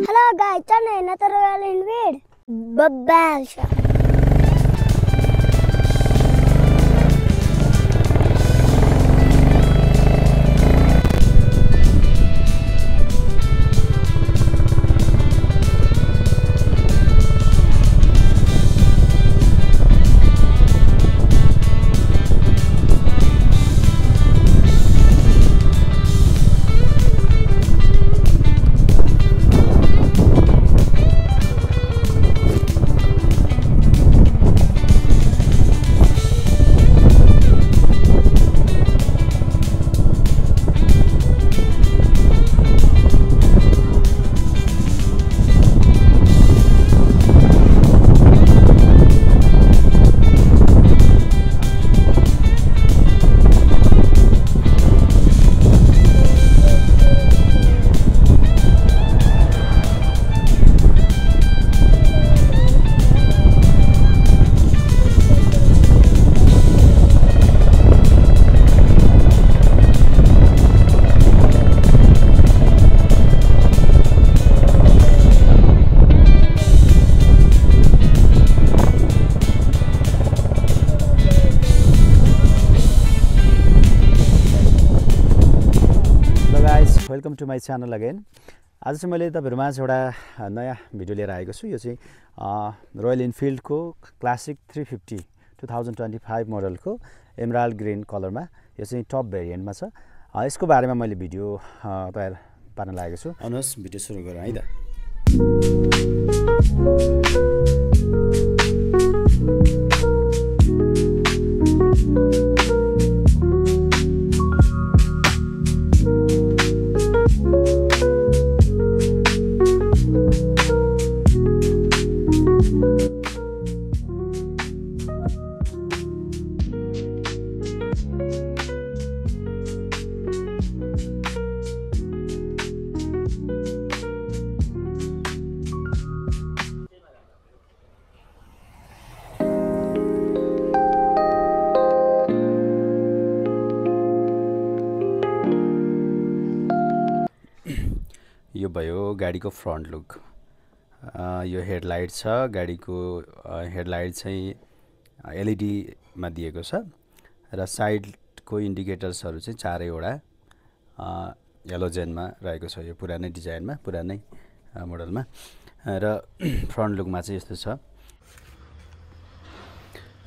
Hello guys, turn another Royal Enfield. Babasha. Welcome to my channel again. आज चाहिँ मैले तपाईहरुमाझ एउटा नयाँ भिडियो लिएर आएको छु। यो चाहिँ रोयल इनफिल्डको क्लासिक 350 2025 मोडलको एमराल्ड ग्रीन कलरमा यो चाहिँ टप भेरिएन्टमा छ। यसको बारेमा मैले भिडियो तयार पार्न लागेको छु। आउनुहोस् भिडियो सुरु गरौँ है त। यो भयो गाडीको फ्रन्ट लुक। यो हेडलाइट छ। गाडीको हेडलाइट चाहिँ एलईडी मा दिएको छ र साइडको इन्डिकेटर्सहरु चाहिँ चारैवटा हेलोजेनमा रहेको छ। यो पुरानै डिजाइनमा, पुरानै मोडलमा र फ्रन्ट लुकमा चाहिँ यस्तो छ।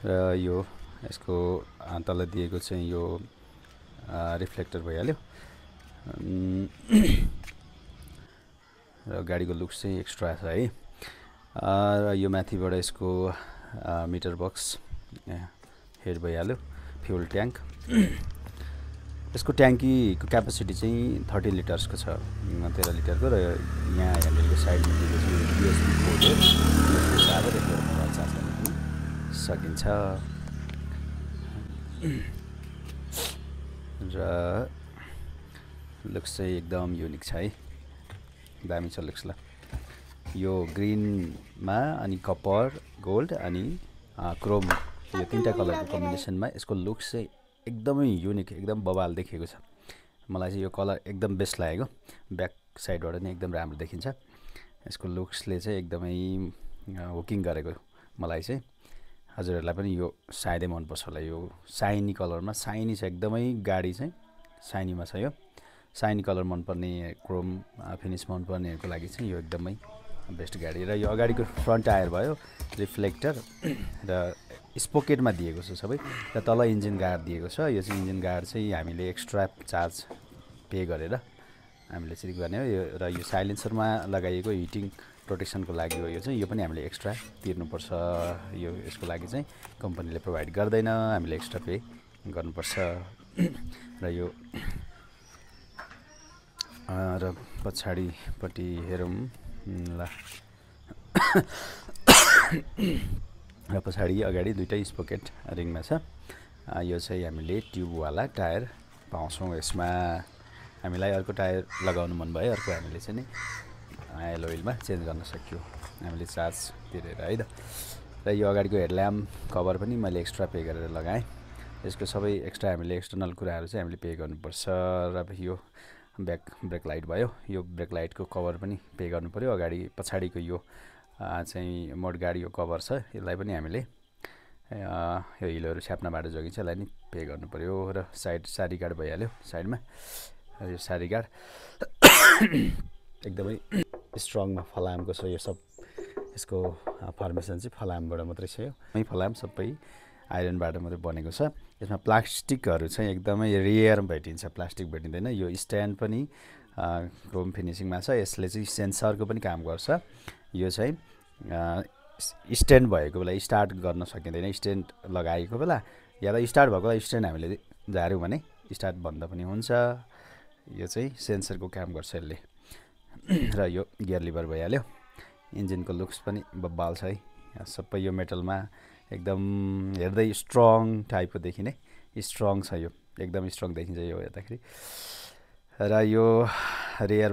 र यो यसको तल दिएको चाहिँ यो रिफ्लेक्टर भइहाल्यो र गाडीको लुक्स चाहिँ एक्स्ट्रा छ है। र यो माथिबाट यसको मिटर बक्स हेड भइहाल्यो। फ्युल ट्याङ्क, यसको ट्याङ्कीको क्यापासिटी चाहिँ 30 लिटर्सको छ, 13 लिटरको। र यहाँ ह्यान्डलको साइडमा दिएको छ युएसबी पोर्ट हो। यसको चार्जर यसबाट मोबाइल चार्ज गर्न सकिन्छ। र लुक्स चाहिँ एकदम युनिक छ है, दामी छ लुक्स। ल यो ग्रीनमा अनि कपर, गोल्ड अनि क्रोम, यो तीनटा कलरको कम्बिनेसनमा यसको लुक्स चाहिँ एकदमै युनिक, एकदम बवाल देखिएको छ। मलाई चाहिँ यो कलर एकदम बेस्ट लागेको। ब्याक साइडबाट नि एकदम राम्रो देखिन्छ। यसको लुक्सले चाहिँ एकदमै हुकिङ गरेको मलाई चाहिँ। हजुरहरूलाई पनि यो सायदै मनपर्छ होला। यो साइनी कलरमा, साइनी छ एकदमै, गाडी चाहिँ साइनीमा छ। यो साइनी कलर मनपर्ने, क्रोम फिनिस मनपर्नेहरूको लागि चाहिँ यो एकदमै बेस्ट गाडी। र यो अगाडिको फ्रन्ट टायर भयो, रिफ्लेक्टर र स्पोकेटमा दिएको छ सबै। र तल इन्जिन गार्ड दिएको छ। यो चाहिँ इन्जिन गार्ड चाहिँ हामीले एक्स्ट्रा चार्ज पे गरेर हामीले चाहिँ गर्ने हो। यो र यो साइलेन्सरमा लगाइएको हिटिङ प्रोटेक्सनको लागि हो। यो चाहिँ यो पनि हामीले एक्स्ट्रा तिर्नुपर्छ। यो यसको लागि चाहिँ कम्पनीले प्रोभाइड गर्दैन, हामीले एक्स्ट्रा पे गर्नुपर्छ। र यो र पछाडिपट्टि हेरौँ ल। र पछाडि अगाडि दुईटै स्पोकेट रिङमा छ। यो चाहिँ हामीले ट्युबवाला टायर पाउँछौँ। यसमा हामीलाई अर्को टायर लगाउनु मन भयो, अर्को हामीले चाहिँ नि एलो व्हीलमा चेन्ज गर्न सक्यो हामीले चार्ज तिरेर है त। र यो अगाडिको हेडल्याम्प कभर पनि मैले एक्स्ट्रा पे गरेर लगाएँ। यसको सबै एक्स्ट्रा हामीले एक्सटर्नल कुराहरू चाहिँ हामीले पे गर्नुपर्छ। र यो ब्रेक लाइट भयो। यो ब्रेक लाइटको कभर पनि पे गर्नु पऱ्यो। अगाडि पछाडिको यो चाहिँ मडगाडीको कभर छ, यसलाई पनि हामीले यो हिलहरू छ्याप्नबाट जोगिन्छ, यसलाई नि पे गर्नु पऱ्यो। र सारी गार्ड भइहाल्यो साइडमा। यो सारी गार्ड एकदमै स्ट्रङमा फलामको छ। यो सब यसको फर्मेसन चाहिँ फलामबाट मात्रै छ। यो फलाम सबै आइरनबाट मात्रै बनेको छ। यसमा प्लास्टिकहरू चाहिँ एकदमै रेयर भेटिन्छ, प्लास्टिक भेटिँदैन। यो स्ट्यान्ड पनि क्रोम फिनिसिङमा छ। यसले चाहिँ सेन्सरको पनि काम गर्छ। यो चाहिँ स्ट्यान्ड भएको बेला स्टार्ट गर्न सकिँदैन, स्ट्यान्ड लगाएको बेला या त स्टार्ट भएको बेला स्ट्यान्ड हामीले झार्यौँ भने स्टार्ट बन्द पनि हुन्छ। यो चाहिँ सेन्सरको काम गर्छ यसले। र यो गियर लिभर भइहाल्यो। इन्जिनको लुक्स पनि बब्बाल छ है, सबै यो मेटलमा एकदम हेर्दै स्ट्रङ टाइपको देखिने, स्ट्रङ छ यो, एकदम स्ट्रङ देखिन्छ यो हेर्दाखेरि। र यो रेयर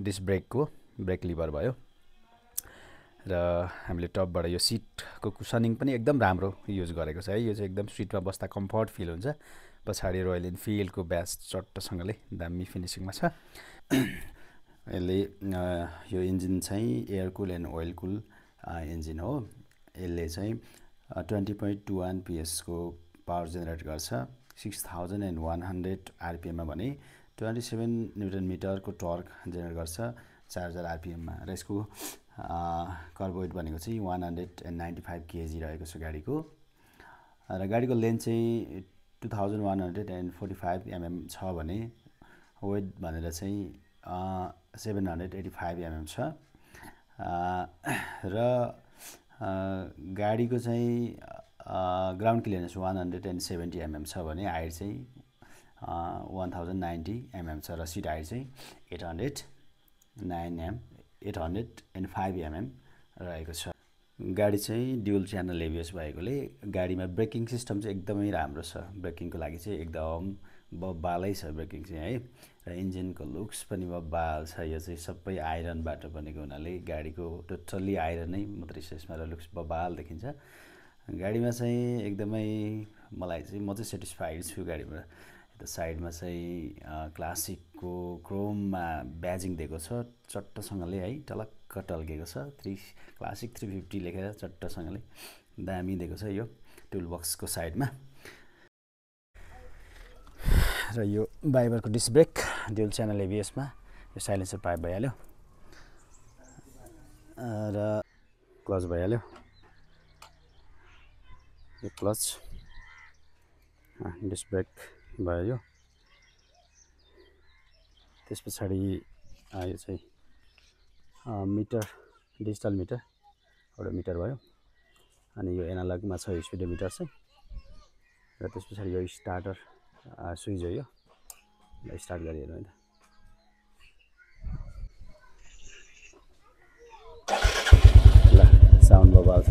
डिस्क ब्रेकको ब्रेक लिभर भयो। र हामीले टपबाट यो सिटको कुसनिङ पनि एकदम राम्रो युज गरेको छ है। यो चाहिँ एकदम सिटमा बस्दा कम्फर्ट फिल हुन्छ। पछाडि रोयल इनफिल्डको ब्यास चट्टसँगले दामी फिनिसिङमा छ। यसले यो इन्जिन चाहिँ air cool and oil cool engine हो। यसले चाहिँ 20.21 PS को पावर जेनेरेट गर्छ। 6100 RPM भने 27 न्युटन मिटरको टर्क जेनेरेट गर्छ 4000 RPM मा। र यसको कर्ब वेट भनेको चाहिँ 195 kg रहेको छ गाडीको। र गाडीको लेन्थ चाहिँ 2145 mm छ भने वेट भनेर चाहिँ 785 mm छ। र गाडीको चाहिँ ग्राउन्ड क्लियरेन्स 170 mm छ भने हाइट चाहिँ 1090 mm छ। र सिट हाइट चाहिँ 805 mm रहेको छ। गाडी चाहिँ ड्युल च्यानल एबिएस भएकोले गाडीमा ब्रेकिङ सिस्टम चाहिँ एकदमै राम्रो छ। ब्रेकिङको लागि चाहिँ एकदम बब्बालै छ ब्रेकिङ चाहिँ है। र इन्जिनको लुक्स पनि बब्बाल छ। यो चाहिँ सबै आइरनबाट बनेको हुनाले गाडीको टोटल्ली आइरन नै मात्रै छ यसमा। र लुक्स बब्बाल देखिन्छ गाडीमा चाहिँ एकदमै। मलाई चाहिँ म चाहिँ सेटिस्फाइड छु गाडीमा। यता साइडमा चाहिँ क्लासिकको क्रोममा ब्याजिङ दिएको छ चट्टसँगले है, टलक्क टल्केको छ। क्लासिक 350 लेखेर चट्टसँगले दामी दिएको छ यो टुल बक्सको साइडमा। र यो बाइबरको डिस्क ब्रेक ड्युल च्यानल एबिएसमा। यो साइलेन्सर पाइप भइहाल्यो। र क्लच भइहाल्यो। यो क्लच डिस्क ब्रेक भयो यो। त्यस पछाडि यो चाहिँ मिटर, डिजिटल मिटर एउटा मिटर भयो। अनि यो एनालगमा छ स्पिडोमिटर चाहिँ। र त्यस पछाडि यो स्टार्टर स्विच हो। यो स्टार्ट गरी हेर्नु है त। ल साउन्ड बबाल छ।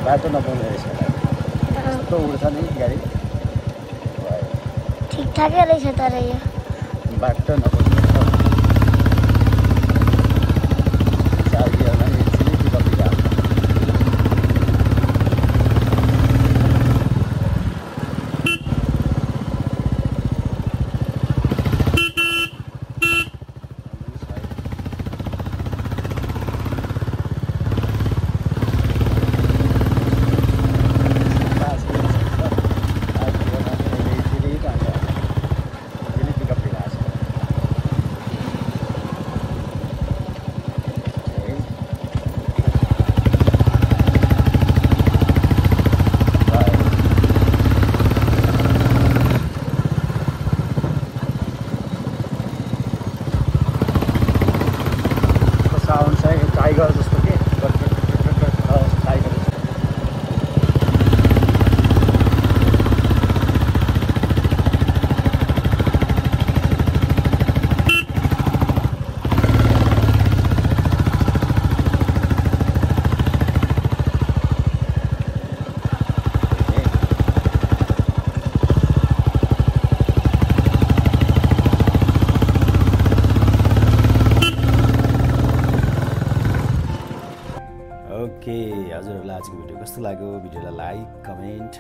बाटो नपाउने रहेछ कस्तो उड्छ नि गाडी ठिकठाकै रहेछ तर यो बाटो नपाउने टाइगर जस्तो के टाइगर ओके हजुरहरूलाई आजको भिडियो कस्तो लाग्यो भिडियोलाई लाइक कमेन्ट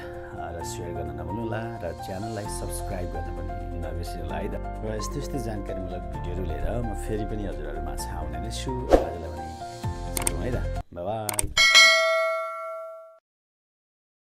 र सेयर गर्न नभुल्नुहोला र च्यानललाई सब्सक्राइब गर्न पनि नबिर्सिनुहोला है त र यस्तो यस्तै जानकारीमूलक भिडियोहरू लिएर म फेरि पनि हजुरहरू माझ आउने नै छु आजलाई पनि है त बाइ बाइ